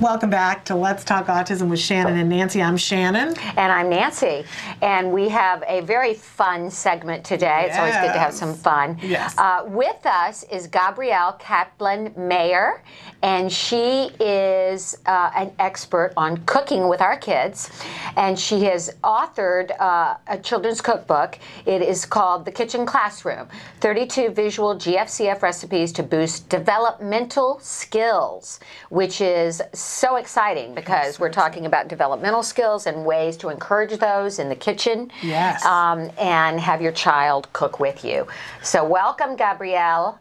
Welcome back to Let's Talk Autism with Shannon and Nancy. I'm Shannon. And I'm Nancy. And we have a very fun segment today. It's always good to have some fun. Yes. With us is Gabrielle Kaplan-Mayer, and she is an expert on cooking with our kids. And she has authored a children's cookbook. It is called The Kitchen Classroom, 32 Visual GFCF Recipes to Boost Developmental Skills, which is so exciting because we're talking about developmental skills and ways to encourage those in the kitchen. Yes. And have your child cook with you. So welcome, Gabrielle.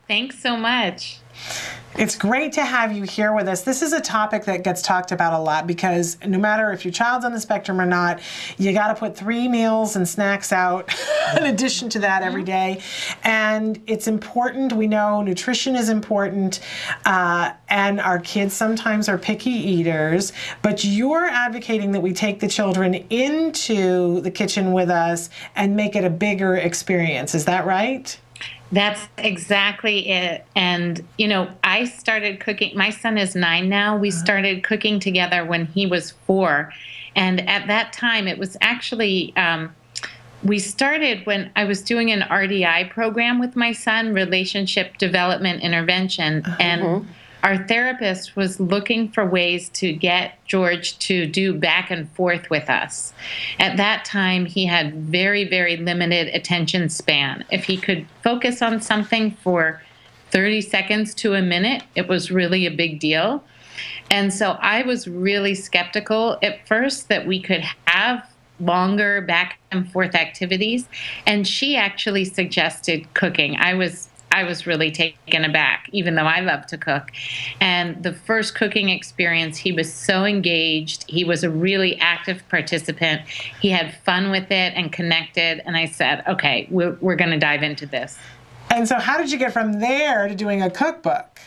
Thanks so much. It's great to have you here with us. This is a topic that gets talked about a lot because no matter if your child's on the spectrum or not, you got to put 3 meals and snacks out in addition to that every day. And it's important. We know nutrition is important, and our kids sometimes are picky eaters, but you're advocating that we take the children into the kitchen with us and make it a bigger experience. Is that right? That's exactly it. And, you know, I started cooking. My son is 9 now. We started cooking together when he was 4. And at that time, it was actually, we started when I was doing an RDI program with my son, Relationship Development Intervention. And our therapist was looking for ways to get George to do back and forth with us. At that time, he had very, very limited attention span. If he could focus on something for 30 seconds to a minute, it was really a big deal. And so I was really skeptical at first that we could have longer back and forth activities. And she actually suggested cooking. I was really taken aback, even though I love to cook. And the first cooking experience, he was so engaged. He was a really active participant. He had fun with it and connected. And I said, okay, we're going to dive into this. And so how did you get from there to doing a cookbook?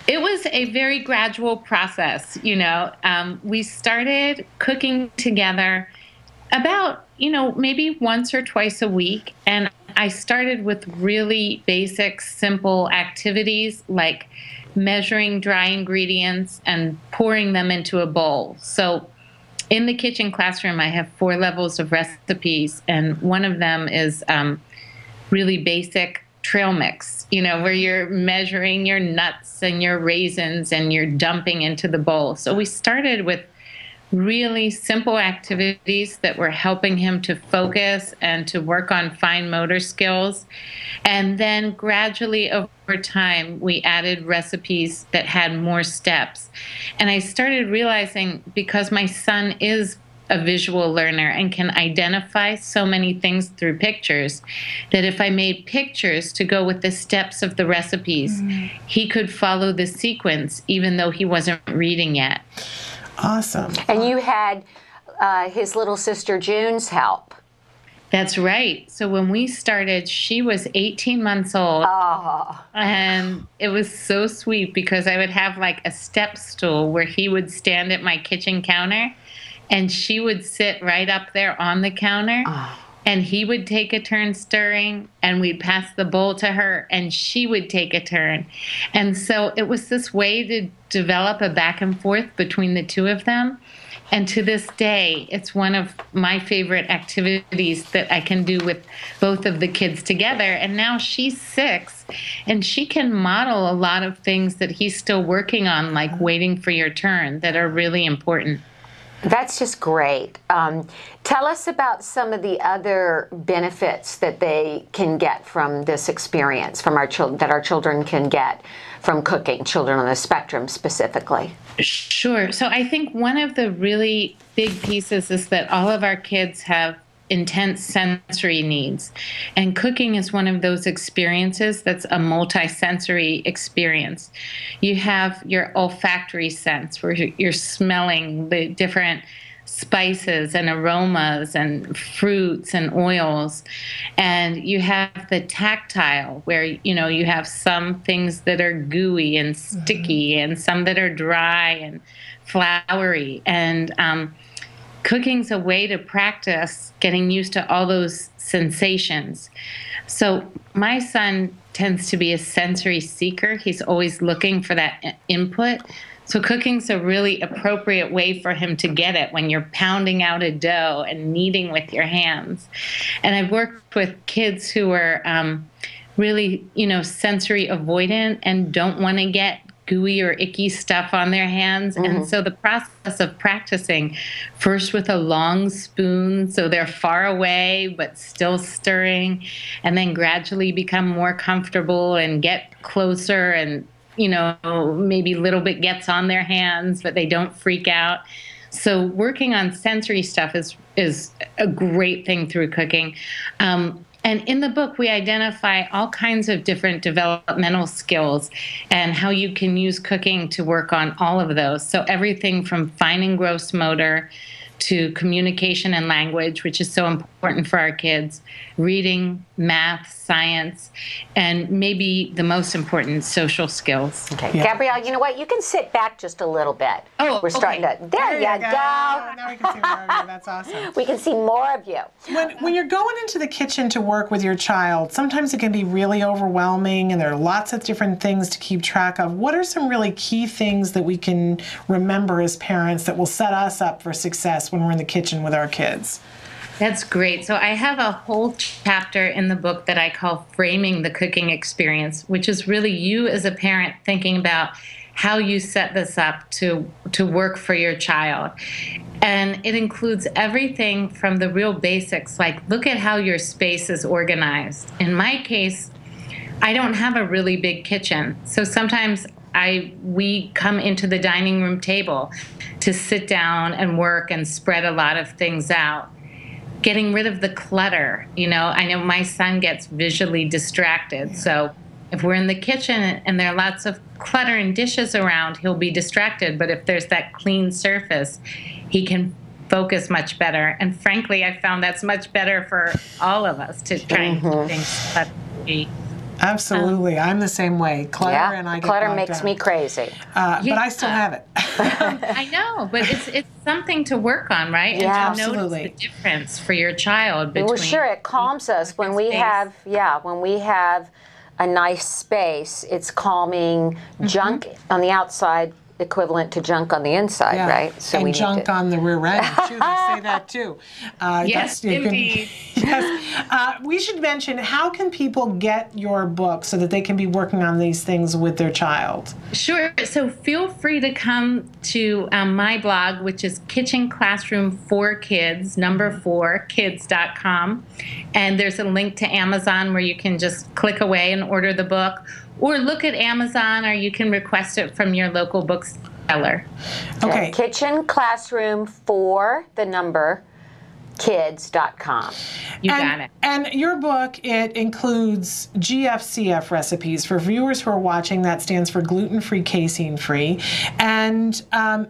It was a very gradual process. You know, we started cooking together about, maybe once or twice a week. And I started with really basic, simple activities like measuring dry ingredients and pouring them into a bowl. So in the kitchen classroom, I have 4 levels of recipes, and one of them is really basic trail mix, where you're measuring your nuts and your raisins and you're dumping into the bowl. So we started with really simple activities that were helping him to focus and to work on fine motor skills. And then gradually over time, we added recipes that had more steps. And I started realizing, because my son is a visual learner and can identify so many things through pictures, that if I made pictures to go with the steps of the recipes, he could follow the sequence even though he wasn't reading yet. Awesome. And you had his little sister June's help. That's right. So when we started, she was 18 months old. Oh. And it was so sweet because I would have like a step stool where he would stand at my kitchen counter and she would sit right up there on the counter. Oh. And he would take a turn stirring, and we'd pass the bowl to her, and she would take a turn. And so it was this way to develop a back and forth between the two of them. And to this day, it's one of my favorite activities that I can do with both of the kids together. And now she's 6, and she can model a lot of things that he's still working on, like waiting for your turn, that are really important. That's just great. Tell us about some of the other benefits that they can get from this experience, from our children, that our children can get from cooking, children on the spectrum specifically. Sure. So I think one of the really big pieces is that all of our kids have intense sensory needs. And cooking is one of those experiences that's a multi-sensory experience. You have your olfactory sense where you're smelling the different spices and aromas and fruits and oils. And you have the tactile where, you have some things that are gooey and sticky and some that are dry and floury. And cooking's a way to practice getting used to all those sensations. So my son tends to be a sensory seeker. He's always looking for that input. So cooking's a really appropriate way for him to get it when you're pounding out a dough and kneading with your hands. And I've worked with kids who are really, sensory avoidant and don't want to get gooey or icky stuff on their hands. And so the process of practicing, first with a long spoon so they're far away but still stirring, and then gradually become more comfortable and get closer, and maybe a little bit gets on their hands but they don't freak out. So working on sensory stuff is a great thing through cooking. And in the book, we identify all kinds of different developmental skills and how you can use cooking to work on all of those. So everything from fine and gross motor to communication and language, which is so important for our kids, reading, math, science, and maybe the most important, social skills. Okay. Yeah. Gabrielle, you know what? You can sit back just a little bit. Oh, we're starting to. There you go. Now we can see more of you. That's awesome. We can see more of you. When you're going into the kitchen to work with your child, sometimes it can be really overwhelming, and there are lots of different things to keep track of. What are some really key things that we can remember as parents that will set us up for success when we're in the kitchen with our kids? That's great. So I have a whole chapter in the book that I call Framing the Cooking Experience, which is really you as a parent thinking about how you set this up to work for your child. And it includes everything from the real basics, like look at how your space is organized. In my case, I don't have a really big kitchen. So sometimes we come into the dining room table to sit down and work and spread a lot of things out. Getting rid of the clutter. I know my son gets visually distracted. So if we're in the kitchen and there are lots of clutter and dishes around, he'll be distracted. But if there's that clean surface, he can focus much better. And frankly, I found that's much better for all of us to try and keep things clutter-free. Absolutely. I'm the same way. Clutter and I get clutter bogged makes down. me crazy. But I still have it. I know, but it's something to work on, right? Yeah, and to absolutely. notice the difference for your child between. Well, sure, it calms us when we have a nice space. It's calming. Junk on the outside equivalent to junk on the inside, right? So and junk on the rear end, too. They say that, too. Yes, indeed. Yes. We should mention, how can people get your book so that they can be working on these things with their child? Sure. So feel free to come to my blog, which is Kitchen Classroom for Kids, number 4, kids.com. And there's a link to Amazon where you can just click away and order the book. Or look at Amazon, or you can request it from your local bookseller. Okay. Kitchen Classroom for the number kids.com. You got it. And your book, it includes GFCF recipes. For viewers who are watching, that stands for gluten-free, casein-free. And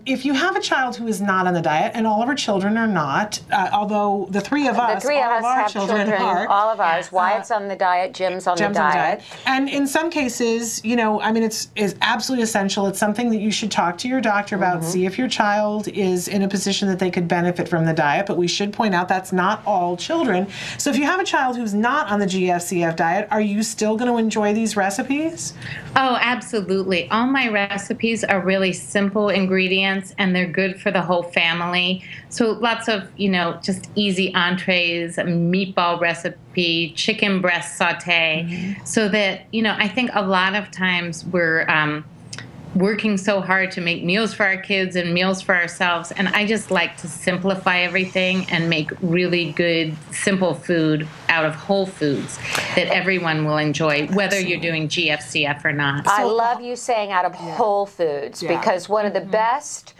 if you have a child who is not on the diet, and all of our children are not, although the three of us have children are. All of ours. Wyatt's on the diet, Jim's on the diet. And in some cases, it's absolutely essential. It's something that you should talk to your doctor about, see if your child is in a position that they could benefit from the diet. But we should point out that's not all children. So if you have a child who's not on the GFCF diet, are you still going to enjoy these recipes? Oh, absolutely. All my recipes are really simple ingredients, and they're good for the whole family. So lots of, just easy entrees, a meatball recipe, chicken breast saute, so that, I think a lot of times we're working so hard to make meals for our kids and meals for ourselves. And I just like to simplify everything and make really good, simple food out of whole foods that everyone will enjoy, whether you're doing GFCF or not. I love you saying out of whole foods, because one of the best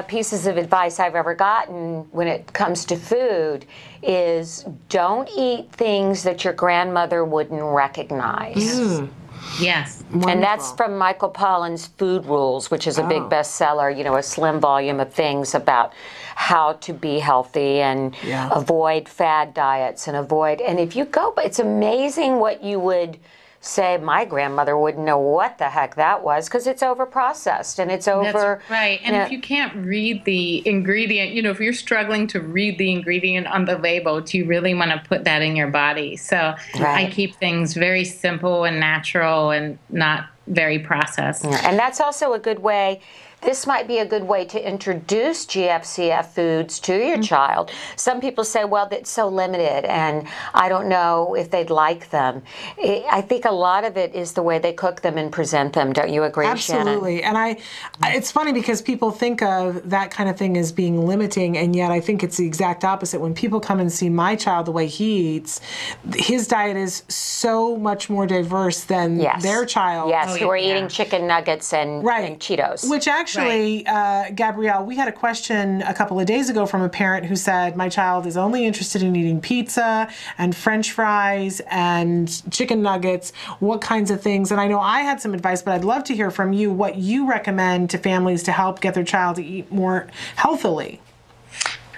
pieces of advice I've ever gotten when it comes to food is don't eat things that your grandmother wouldn't recognize. Yes. Wonderful. And that's from Michael Pollan's Food Rules, which is a big bestseller, a slim volume of things about how to be healthy and avoid fad diets and if you go, it's amazing what you would say. My grandmother wouldn't know what the heck that was, because it's over processed and it's over. That's right. And if you can't read the ingredient, if you're struggling to read the ingredient on the label, do you really want to put that in your body? So I keep things very simple and natural and not very processed. Yeah. And that's also a good way. This might be a good way to introduce GFCF foods to your child. Some people say, well, it's so limited and I don't know if they'd like them. I think a lot of it is the way they cook them and present them. Don't you agree, Absolutely. Shannon? And it's funny because people think of that kind of thing as being limiting, and yet I think it's the exact opposite. When people come and see my child, the way he eats, his diet is so much more diverse than their child. Yes, who are eating chicken nuggets and Cheetos. Which actually, Gabrielle, we had a question a couple of days ago from a parent who said, my child is only interested in eating pizza and French fries and chicken nuggets. What kinds of things? And I know I had some advice, but I'd love to hear from you what you recommend to families to help get their child to eat more healthily.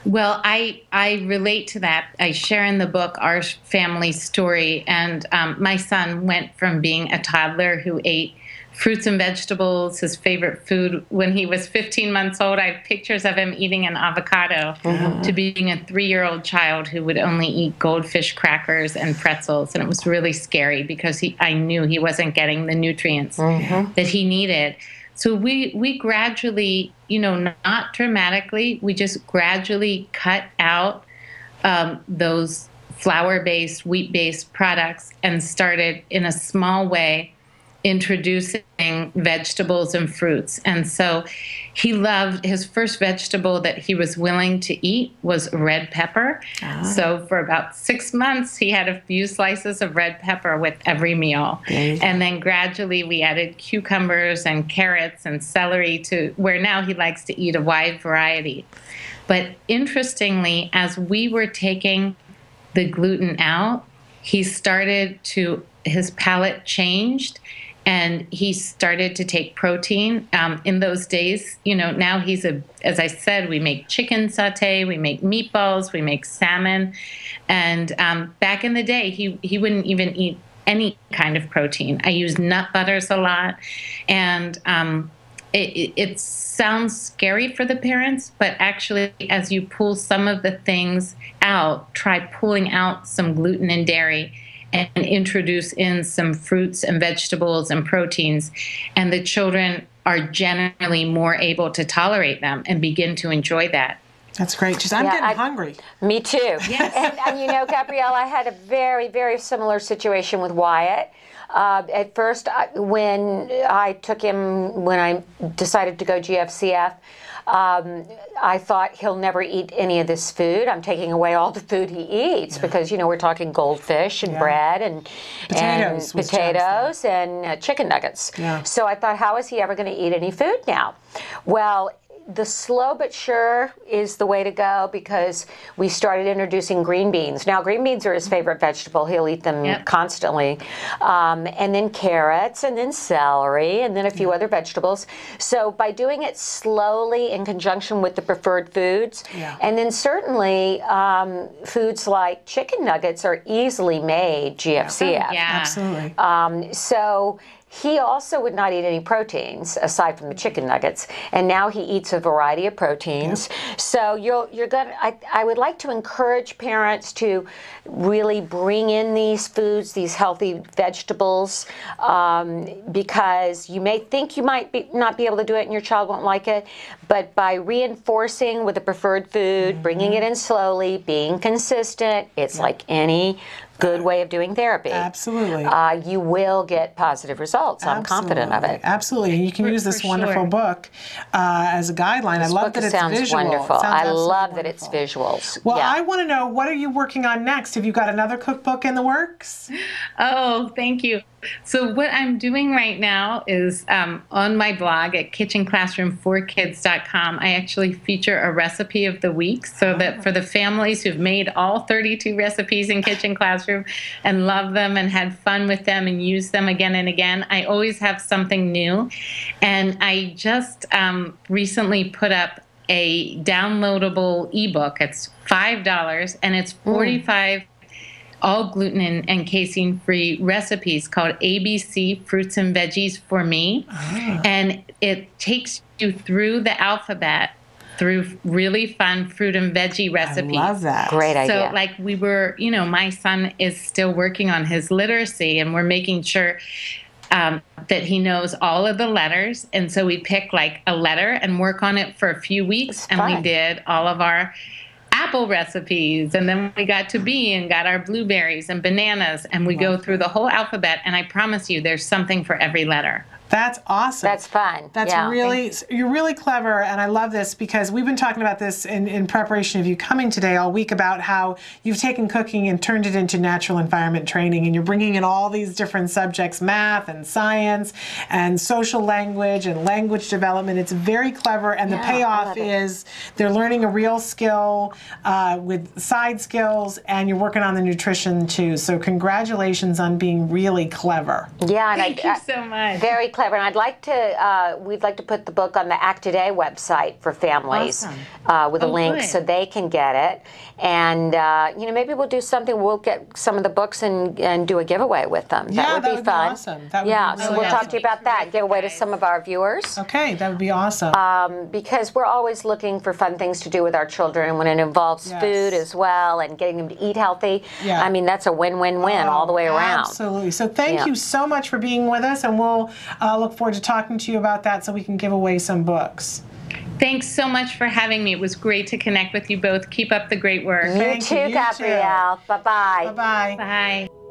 Well, I relate to that. I share in the book our family story, and my son went from being a toddler who ate fruits and vegetables, his favorite food. When he was 15 months old, I have pictures of him eating an avocado, to being a 3-year-old child who would only eat goldfish crackers and pretzels. And it was really scary because I knew he wasn't getting the nutrients that he needed. So we gradually, not dramatically, we just gradually cut out those flour-based, wheat-based products and started in a small way introducing vegetables and fruits. And so he loved, his first vegetable that he was willing to eat was red pepper. So for about 6 months, he had a few slices of red pepper with every meal. And then gradually we added cucumbers and carrots and celery to where now he likes to eat a wide variety. But interestingly, as we were taking the gluten out, his palate changed. And he started to take protein in those days. Now he's as I said, we make chicken sauté, we make meatballs, we make salmon. And back in the day, he wouldn't even eat any kind of protein. I use nut butters a lot. And it sounds scary for the parents, but actually, as you pull some of the things out, try pulling out some gluten and dairy, and introduce in some fruits and vegetables and proteins, and the children are generally more able to tolerate them and begin to enjoy that. That's great. I'm getting hungry. Me too. Yes. And Gabrielle, I had a very, very similar situation with Wyatt. At first, when I decided to go GFCF, I thought he'll never eat any of this food. I'm taking away all the food he eats because, we're talking goldfish and bread and potatoes and chicken nuggets. So I thought, how is he ever going to eat any food now? Well, the slow but sure is the way to go because we started introducing green beans. Now, green beans are his favorite vegetable. He'll eat them constantly. And then carrots, and then celery, and then a few other vegetables. So by doing it slowly in conjunction with the preferred foods, and then certainly foods like chicken nuggets are easily made GFCF. Absolutely. So he also would not eat any proteins aside from the chicken nuggets, and now he eats a variety of proteins. So you're gonna. I would like to encourage parents to really bring in these foods, these healthy vegetables, because you may think you might not be able to do it, and your child won't like it. But by reinforcing with the preferred food, bringing it in slowly, being consistent, it's like any good way of doing therapy. Absolutely. You will get positive results. I'm confident of it. Absolutely. And you can use this wonderful book as a guideline. I love that it's visual. Wonderful. I love that it's visuals. Well, I want to know, what are you working on next? Have you got another cookbook in the works? Oh, thank you. So what I'm doing right now is on my blog at kitchenclassroom4kids.com, I actually feature a recipe of the week so that for the families who've made all 32 recipes in Kitchen Classroom and love them and had fun with them and used them again and again, I always have something new. And I just recently put up a downloadable ebook. It's $5 and it's 45 all gluten and casein-free recipes called ABC Fruits and Veggies for Me. And it takes you through the alphabet through really fun fruit and veggie recipes. I love that. Great idea. So like we were, my son is still working on his literacy, and we're making sure that he knows all of the letters. And so we pick like a letter and work on it for a few weeks. And we did all of our apple recipes. And then we got to B and got our blueberries and bananas. And we go through the whole alphabet. And I promise you, there's something for every letter. That's awesome. That's fun. That's really, you're really clever, and I love this because we've been talking about this in preparation of you coming today all week about how you've taken cooking and turned it into natural environment training, and you're bringing in all these different subjects, math and science and social language and language development. It's very clever, and the payoff is they're learning a real skill with side skills, and you're working on the nutrition too. So congratulations on being really clever. Yeah, and Thank you so much. Very clever, and I'd like to. We'd like to put the book on the Act Today website for families with a link so they can get it. And you know, maybe we'll do something. We'll get some of the books and do a giveaway with them. That would be fun. Awesome. That would be really so we'll talk to you about that. Give away to some of our viewers. Okay, that would be awesome. Because we're always looking for fun things to do with our children, and when it involves food as well and getting them to eat healthy, I mean, that's a win-win-win all the way around. Absolutely. So thank you so much for being with us, and we'll look forward to talking to you about that so we can give away some books. Thanks so much for having me. It was great to connect with you both. Keep up the great work. You too, Gabrielle. Bye-bye. Bye-bye. Bye.